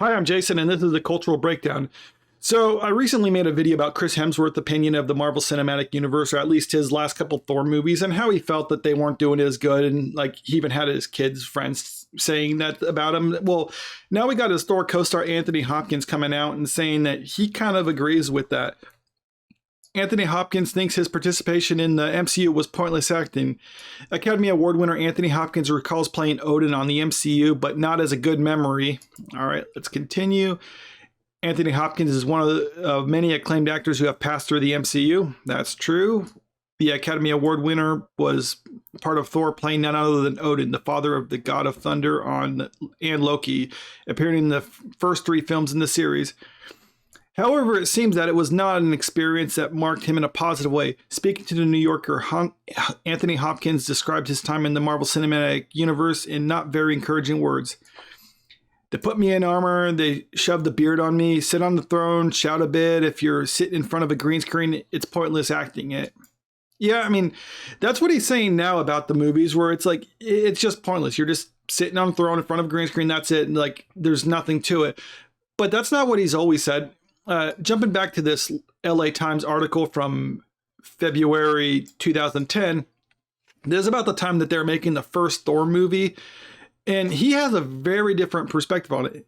Hi, I'm Jason, and this is the Cultural Breakdown. So, I recently made a video about Chris Hemsworth's opinion of the Marvel Cinematic Universe, or at least his last couple Thor movies, and how he felt that they weren't doing as good, and like he even had his kids' friends saying that about him. Well, now we got his Thor co-star Anthony Hopkins coming out and saying that he kind of agrees with that. Anthony Hopkins thinks his participation in the MCU was pointless acting. Academy Award winner Anthony Hopkins recalls playing Odin on the MCU, but not as a good memory. All right, let's continue. Anthony Hopkins is one of many acclaimed actors who have passed through the MCU. That's true. The Academy Award winner was part of Thor, playing none other than Odin, the father of the god of thunder and Loki, appearing in the first three films in the series. However, it seems that it was not an experience that marked him in a positive way. Speaking to the New Yorker, Anthony Hopkins described his time in the Marvel Cinematic Universe in not very encouraging words. They put me in armor, they shoved the beard on me, sit on the throne, shout a bit. If you're sitting in front of a green screen, it's pointless acting it. Yeah, I mean, that's what he's saying now about the movies, where it's like, it's just pointless. You're just sitting on a throne in front of a green screen, that's it, and like, there's nothing to it. But that's not what he's always said. Jumping back to this LA Times article from February 2010, this is about the time that they're making the first Thor movie, and he has a very different perspective on it.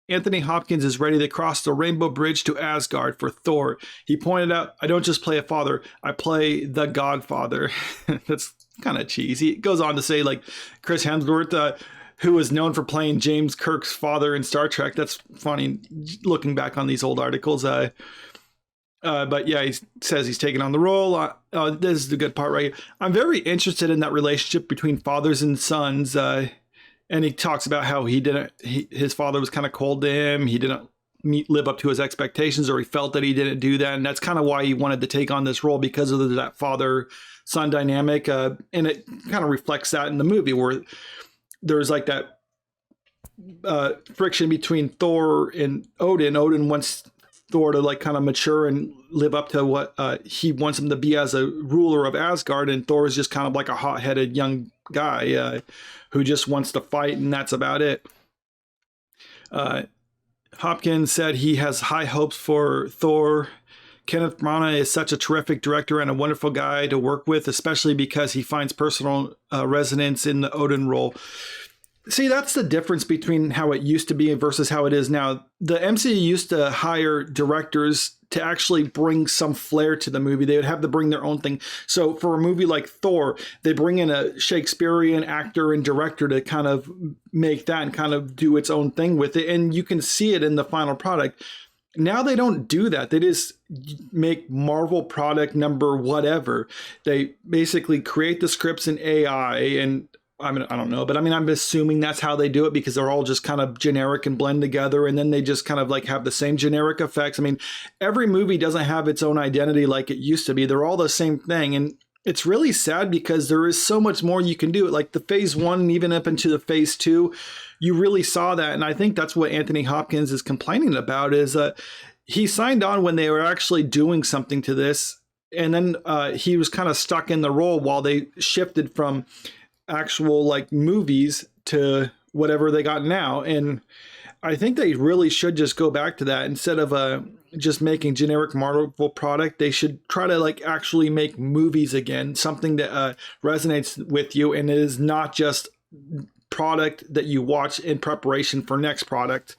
Anthony Hopkins is ready to cross the Rainbow Bridge to Asgard for Thor. He pointed out, I don't just play a father, I play the Godfather. That's kind of cheesy. It goes on to say, like, Chris Hemsworth, who was known for playing James Kirk's father in Star Trek. That's funny looking back on these old articles. But yeah, he says he's taking on the role. This is the good part, right? I'm very interested in that relationship between fathers and sons. And he talks about how his father was kind of cold to him. He didn't live up to his expectations, or he felt that he didn't do that. And that's kind of why he wanted to take on this role, because of that father-son dynamic. And it kind of reflects that in the movie, where there's like that friction between Thor and Odin. Odin wants Thor to like kind of mature and live up to what he wants him to be as a ruler of Asgard. And Thor is just kind of like a hot-headed young guy who just wants to fight, and that's about it. Hopkins said he has high hopes for Thor. Kenneth Branagh is such a terrific director and a wonderful guy to work with, especially because he finds personal resonance in the Odin role. See, that's the difference between how it used to be versus how it is now. The MCU used to hire directors to actually bring some flair to the movie. They would have to bring their own thing. So for a movie like Thor, they bring in a Shakespearean actor and director to kind of make that and kind of do its own thing with it. And you can see it in the final product. Now they don't do that. They just make Marvel product number whatever. They basically create the scripts in AI, and I mean, I don't know, but I mean, I'm assuming that's how they do it, because they're all just kind of generic and blend together, and then they just kind of like have the same generic effects. I mean, every movie doesn't have its own identity like it used to be. They're all the same thing, and it's really sad because there is so much more you can do. Like the phase 1 and even up into the phase 2, you really saw that. And I think that's what Anthony Hopkins is complaining about, is he signed on when they were actually doing something to this. And then he was kind of stuck in the role while they shifted from actual like movies to whatever they got now. And I think they really should just go back to that. Instead of just making generic Marvel product, they should try to like actually make movies again, something that resonates with you, and it is not just product that you watch in preparation for next product.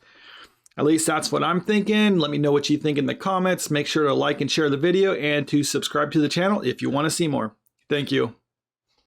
At least that's what I'm thinking. Let me know what you think in the comments. Make sure to like and share the video, and to subscribe to the channel if you want to see more. Thank you.